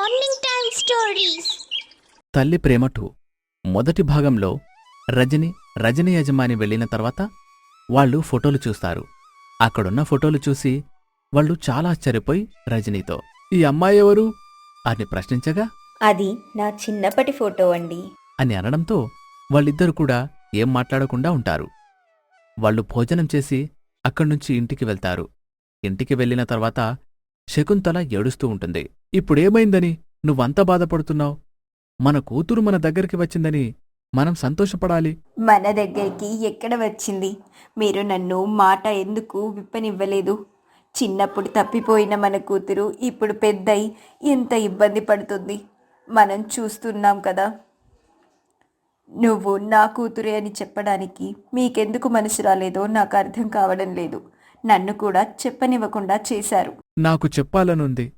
Morning time stories. తల్లి ప్రేమ 2 మొదటి భాగంలో రజని యజమాని వెళ్ళిన తర్వాత వాళ్ళు ఫోటోలు చూస్తారు. అక్కడున్న ఫోటోలు చూసి వాళ్ళు చాలా ఆశ్చర్యపోయి రజనీతో, "ఈ అమ్మాయి ఎవరు?" అని ప్రశ్నించగా, అది నా చిన్నప్పటి ఫోటో అండి అని అనడంతో వాళ్ళిద్దరూ కూడా ఏం మాట్లాడకుండా ఉంటారు. వాళ్ళు భోజనం చేసి అక్కడ్నుంచి ఇంటికి వెళ్తారు. ఇంటికి వెళ్ళిన తర్వాత శకుంతల ఏడుస్తూ ఉంటుంది. "ఇప్పుడేమైందని నువ్వంత బాధపడుతున్నావు? మన కూతురు మన దగ్గరికి వచ్చిందని మనం సంతోషపడాలి." మన దగ్గరికి ఎక్కడ వచ్చింది? మీరు నన్ను మాట ఎందుకు విప్పనివ్వలేదు? చిన్నప్పుడు తప్పిపోయిన మన కూతురు ఇప్పుడు పెద్దయి ఎంత ఇబ్బంది పడుతుంది మనం చూస్తున్నాం కదా. నువ్వు నా కూతురే అని చెప్పడానికి మీకెందుకు మనసు రాలేదో నాకు అర్థం కావడం లేదు. నన్ను కూడా చెప్పనివ్వకుండా చేశారు. నాకు చెప్పాలనుంది,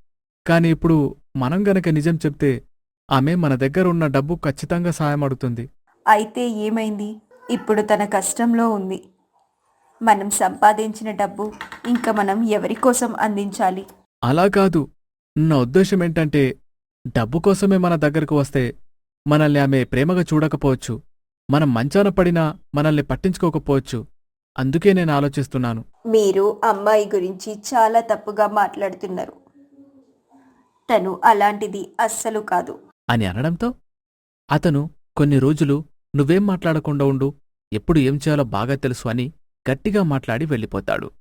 కాని ఇప్పుడు మనం గనక నిజం చెప్తే ఆమె మన దగ్గర ఉన్న డబ్బు ఖచ్చితంగా సాయం అడుగుతుంది. అయితే ఏమైంది? ఇప్పుడు తన కష్టంలో ఉంది. మనం సంపాదించిన డబ్బు ఇంకా మనం ఎవరి కోసం అందించాలి? అలా కాదు, నా ఉద్దేశమేంటంటే డబ్బు కోసమే మన దగ్గరకు వస్తే మనల్ని ఆమె ప్రేమగా చూడకపోవచ్చు, మనం మంచాన పడినా మనల్ని పట్టించుకోకపోవచ్చు. అందుకే నేను ఆలోచిస్తున్నాను. మీరు అమ్మాయి గురించి చాలా తప్పుగా మాట్లాడుతున్నారు. తను అలాంటిది అస్సలు కాదు అని అనడంతో అతను కొన్ని రోజులు నువ్వేం మాట్లాడకుండా ఉండు, ఎప్పుడు ఏం చేయాలో బాగా తెలుసు అని గట్టిగా మాట్లాడి వెళ్ళిపోతాడు.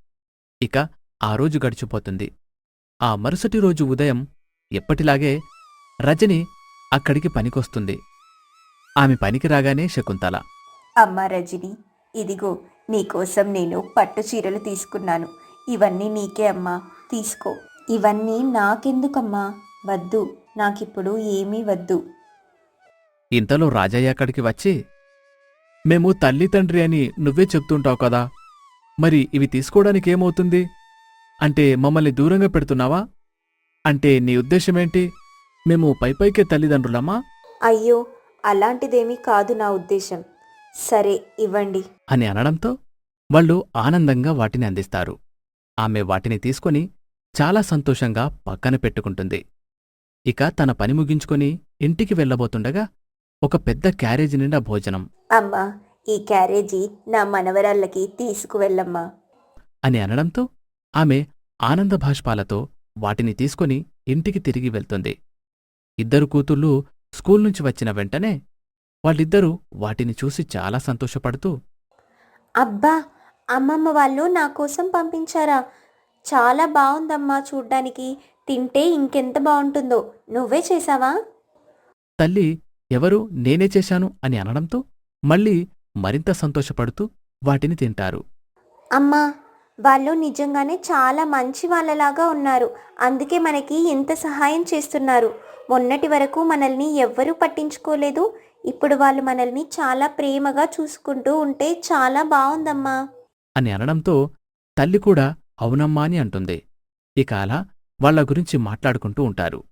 ఇక ఆ రోజు గడిచిపోతుంది. ఆ మరుసటి రోజు ఉదయం ఎప్పటిలాగే రజని అక్కడికి పనికొస్తుంది. ఆమె పనికి రాగానే శకుంతల, అమ్మా రజని, ఇదిగో నీకోసం నేను పట్టు చీరలు తీసుకున్నాను. ఇవన్నీ నీకే అమ్మా, తీసుకో. ఇవన్నీ నాకెందుకమ్మా? వద్దు, నాకిప్పుడు ఏమీ వద్దు. ఇంతలో రాజయ్య అక్కడికి వచ్చి, "మేము తల్లి తండ్రి అని నువ్వే చెప్తుంటావు కదా, మరి ఇవి తీసుకోవడానికేమవుతుంది? అంటే మమ్మల్ని దూరంగా పెడుతున్నావా? అంటే నీ ఉద్దేశమేంటి? మేము పైపైకే తల్లిదండ్రులమ్మా?" అయ్యో, అలాంటిదేమీ కాదు నా ఉద్దేశం. సరే, ఇవ్వండి అని అనడంతో వాళ్ళు ఆనందంగా వాటిని అందిస్తారు. ఆమె వాటిని తీసుకొని చాలా సంతోషంగా పక్కన పెట్టుకుంటుంది. ఇక తన పని ముగించుకొని ఇంటికి వెళ్ళబోతుండగా ఒక పెద్ద క్యారేజీ నిండా భోజనం. అమ్మా, ఈ క్యారేజీ నా మనవరాళ్ళకి తీసుకువెళ్ళమ్మా అని అనడంతో ఆమె ఆనంద భాష్పాలతో వాటిని తీసుకొని ఇంటికి తిరిగి వెళ్తుంది. ఇద్దరు కూతుళ్ళు స్కూల్ నుంచి వచ్చిన వెంటనే వాళ్ళిద్దరూ వాటిని చూసి చాలా సంతోషపడుతూ, అబ్బా, అమ్మమ్మ వాళ్ళు నా కోసం పంపించారా? చాలా బాగుందమ్మా చూడ్డానికి. తింటే ఇంకెంత బాగుంటుందో. నువ్వే చేశావా? తల్లి, "ఎవరు? నేనే చేశాను" అని అనడంతో మళ్ళీ మరింత సంతోషపడుతూ వాటిని తింటారు. అమ్మా, వాళ్ళు నిజంగానే చాలా మంచి వాళ్ళలాగా ఉన్నారు. అందుకే మనకి ఇంత సహాయం చేస్తున్నారు. మొన్నటి వరకు మనల్ని ఎవ్వరూ పట్టించుకోలేదు. ఇప్పుడు వాళ్ళు మనల్ని చాలా ప్రేమగా చూసుకుంటూ ఉంటే చాలా బాగుందమ్మా అని అనడంతో తల్లి కూడా అవునమ్మా అని అంటుంది. ఇక అలా వాళ్ల గురించి మాట్లాడుకుంటూ ఉంటారు.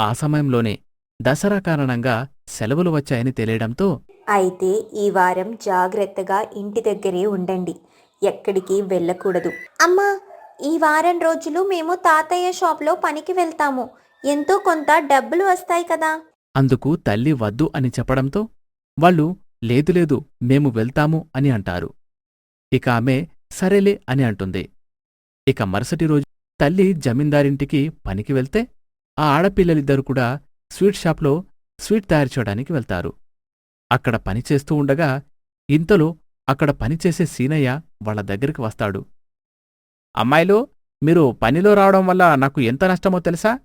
ఆ సమయంలోనే దసరా కారణంగా సెలవులు వచ్చాయని తెలియడంతో, అయితే ఈ వారం జాగ్రత్తగా ఇంటి దగ్గరే ఉండండి, ఎక్కడికి వెళ్ళకూడదు. అమ్మా, ఈ వారం రోజులు మేము తాతయ్య షాప్లో పనికి వెళ్తాము. ఎంతో కొంత డబ్బులు వస్తాయి కదా. అందుకు తల్లి వద్దు అని చెప్పడంతో వాళ్ళు లేదు మేము వెళ్తాము అని అంటారు. ఇక ఆమె సరేలే అని అంటుంది. ఇక మరుసటి రోజు తల్లి జమీందారింటికి పనికి వెళ్తే ఆ ఆడపిల్లలిద్దరూ కూడా స్వీట్ షాప్లో స్వీట్ తయారు చేయడానికి వెళ్తారు. అక్కడ పనిచేస్తూ ఉండగా ఇంతలో అక్కడ పనిచేసే సీనయ్య వాళ్ల దగ్గరికి వస్తాడు. "అమ్మాయిలు, మీరు పనిలో రావడం వల్ల నాకు ఎంత నష్టమో తెలుసా?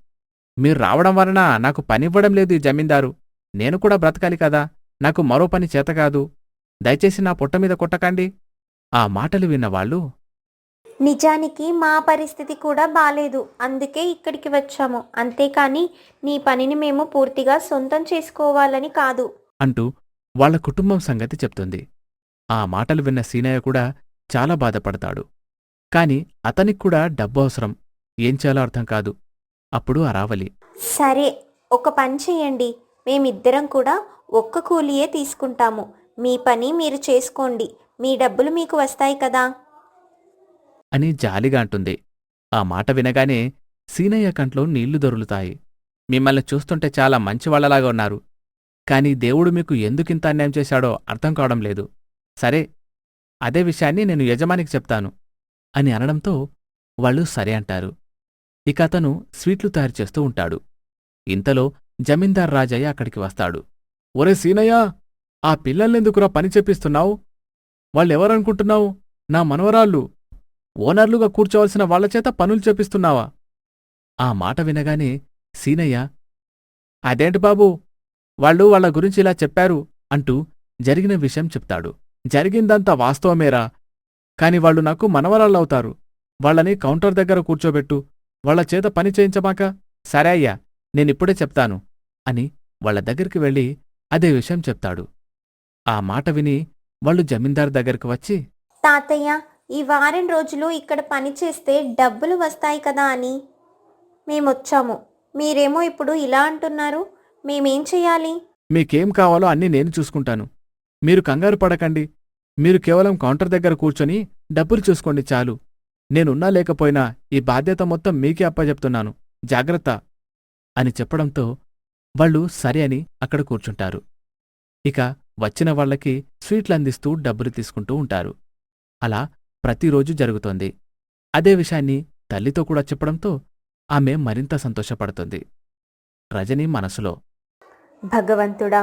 మీరు రావడం వలన నాకు పనివ్వడం లేదు ఈ జమీందారు. నేను కూడా బ్రతకాలి కదా, నాకు మరో పని చేతకాదు. దయచేసి నా పొట్ట మీద కొట్టకండి." ఆ మాటలు విన్నవాళ్ళు, నిజానికి మా పరిస్థితి కూడా బాలేదు, అందుకే ఇక్కడికి వచ్చాము. అంతేకాని నీ పనిని మేము పూర్తిగా సొంతం చేసుకోవాలని కాదు అంటూ వాళ్ల కుటుంబం సంగతి చెప్తుంది. ఆ మాటలు విన్న సీనయ్య కూడా చాలా బాధపడతాడు. కాని అతనిక్కూడా డబ్బు అవసరం. ఏం చేయాలో అర్థం కాదు. అప్పుడు అరావలి, సరే, ఒక పని చెయ్యండి. మేమిద్దరం కూడా ఒక్క కూలియే తీసుకుంటాము. మీ పని మీరు చేసుకోండి. మీ డబ్బులు మీకు వస్తాయి కదా అని జాలిగా అంటుంది. ఆ మాట వినగానే సీనయ్య కంట్లో నీళ్లు దొరులుతాయి. మిమ్మల్ని చూస్తుంటే చాలా మంచివాళ్లలాగా ఉన్నారు. కాని దేవుడు మీకు ఎందుకింత అన్యాయం చేశాడో అర్థం కావడం లేదు. సరే, అదే విషయాన్ని నేను యజమానికి చెప్తాను అని అనడంతో వాళ్ళు సరే అంటారు. ఇక అతను స్వీట్లు తయారు చేస్తూ ఉంటాడు. ఇంతలో జమీందార్ రాజయ్య అక్కడికి వస్తాడు. ఒరే సీనయ్య, ఆ పిల్లల్నెందుకురా పని చెప్పిస్తున్నావు? వాళ్ళెవరనుకుంటున్నావు? నా మనవరాళ్ళు. ఓనర్లుగా కూర్చోవలసిన వాళ్లచేత పనులు చేపిస్తున్నావా? ఆ మాట వినగానే సీనయ్య, అదేంటి బాబూ, వాళ్ళు వాళ్ళ గురించి ఇలా చెప్పారు అంటూ జరిగిన విషయం చెప్తాడు. జరిగిందంతా వాస్తవమేరా, కాని వాళ్ళు నాకు మనవరాళ్ళవుతారు. వాళ్ళని కౌంటర్ దగ్గర కూర్చోబెట్టు, వాళ్ల చేత పని చేయించమాక. సరే అయ్యా, నేనిప్పుడే చెప్తాను అని వాళ్ల దగ్గరికి వెళ్ళి అదే విషయం చెప్తాడు. ఆ మాట విని వాళ్ళు జమీందారు దగ్గరికి వచ్చి, తాతయ్య, ఈ వారం రోజులు ఇక్కడ పని చేస్తే డబ్బులు వస్తాయి కదా అని మేమొచ్చాము. మీరేమో ఇప్పుడు ఇలా అంటున్నారు. మేమేం చెయ్యాలి? మీకేం కావాలో అన్నీ నేను చూసుకుంటాను. మీరు కంగారు పడకండి. మీరు కేవలం కౌంటర్ దగ్గర కూర్చొని డబ్బులు చూసుకోండి చాలు. నేనున్నా లేకపోయినా ఈ బాధ్యత మొత్తం మీకే అప్పజెప్తున్నాను. జాగ్రత్త అని చెప్పడంతో వాళ్ళు సరే అని అక్కడ కూర్చుంటారు. ఇక వచ్చిన వాళ్లకి స్వీట్లందిస్తూ డబ్బులు తీసుకుంటూ ఉంటారు. అలా ప్రతిరోజూ జరుగుతోంది. అదే విషయాన్ని తల్లితో కూడా చెప్పడంతో ఆమె మరింత సంతోషపడుతుంది. రజని మనసులో, భగవంతుడా,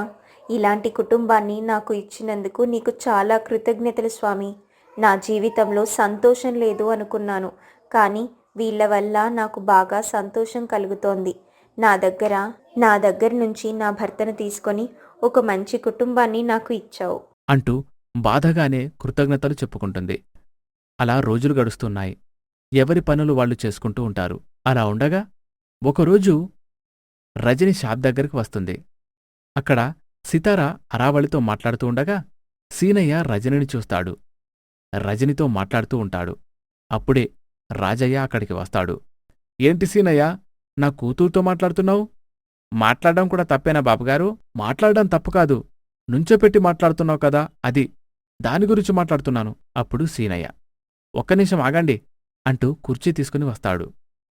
ఇలాంటి కుటుంబాన్ని నాకు ఇచ్చినందుకు నీకు చాలా కృతజ్ఞతలు స్వామి. నా జీవితంలో సంతోషం లేదు అనుకున్నాను, కానీ వీళ్ళ వల్ల నాకు బాగా సంతోషం కలుగుతోంది. నా దగ్గర నుంచి నా భర్తను తీసుకొని ఒక మంచి కుటుంబాన్ని నాకు ఇచ్చావు అంటూ బాధగానే కృతజ్ఞతలు చెప్పుకుంటుంది. అలా రోజులు గడుస్తున్నాయి. ఎవరి పనులు వాళ్ళు చేసుకుంటూ ఉంటారు. అలా ఉండగా ఒకరోజు రజని షాప్ దగ్గరికి వస్తుంది. అక్కడ సితార అరావళితో మాట్లాడుతూ ఉండగా సీనయ్య రజనిని చూస్తాడు. రజనితో మాట్లాడుతూ ఉంటాడు. అప్పుడే రాజయ్య అక్కడికి వస్తాడు. ఏంటి సీనయ్య, నా కూతురుతో మాట్లాడుతున్నావు? మాట్లాడడం కూడా తప్పేనా బాబుగారు? మాట్లాడడం తప్పు కాదు, నుంచోపెట్టి మాట్లాడుతున్నావు కదా, అది దాని గురించి మాట్లాడుతున్నాను. అప్పుడు సీనయ్య, ఒక్క నిమిషం ఆగండి అంటూ కుర్చీ తీసుకుని వస్తాడు.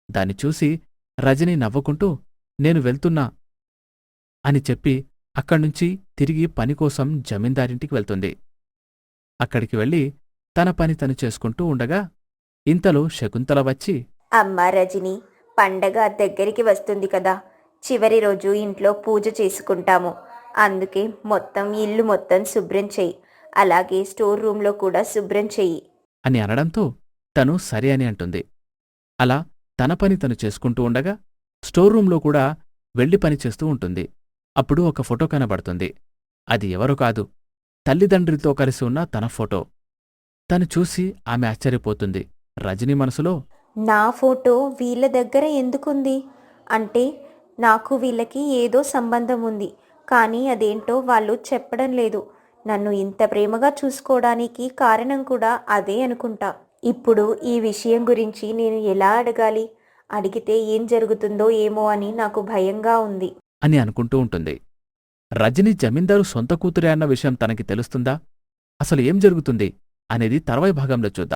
దాన్ని చూసి రజని నవ్వుకుంటూ, నేను వెళ్తున్నా అని చెప్పి అక్కడ్నుంచి తిరిగి పనికోసం జమీందారింటికి వెళ్తుంది. అక్కడికి వెళ్ళి తన పని తను చేసుకుంటూ ఉండగా ఇంతలో శకుంతల వచ్చి, అమ్మా రజని, పండగ దగ్గరికి వస్తుంది కదా, చివరి రోజు ఇంట్లో పూజ చేసుకుంటాము. అందుకే ఇల్లు మొత్తం శుభ్రం చెయ్యి, అలాగే స్టోర్ రూంలో కూడా శుభ్రం చెయ్యి అని అనడంతో తను సరే అని అంటుంది. అలా తన పని తను చేసుకుంటూ ఉండగా స్టోర్ రూంలో కూడా వెళ్లి పని చేస్తూ ఉంటుంది. అప్పుడు ఒక ఫోటో కనబడుతుంది. అది ఎవరో కాదు, తల్లిదండ్రులతో కలిసి ఉన్న తన ఫోటో. తను చూసి ఆమె ఆశ్చర్యపోతుంది. రజని మనసులో, నా ఫోటో వీళ్ళ దగ్గర ఎందుకుంది? అంటే నాకు వీళ్ళకి ఏదో సంబంధం ఉంది, కానీ అదేంటో వాళ్ళు చెప్పడం లేదు. నన్ను ఇంత ప్రేమగా చూసుకోవడానికి కారణం కూడా అదే అనుకుంటా. ఇప్పుడు ఈ విషయం గురించి నేను ఎలా అడగాలి? అడిగితే ఏం జరుగుతుందో ఏమో అని నాకు భయంగా ఉంది అని అనుకుంటూ ఉంటుంది. రజని జమీందారు సొంత కూతురే అన్న విషయం తనకి తెలుస్తుందా? అసలు ఏం జరుగుతుంది అనేది తర్వాయి భాగంలో చూద్దాం.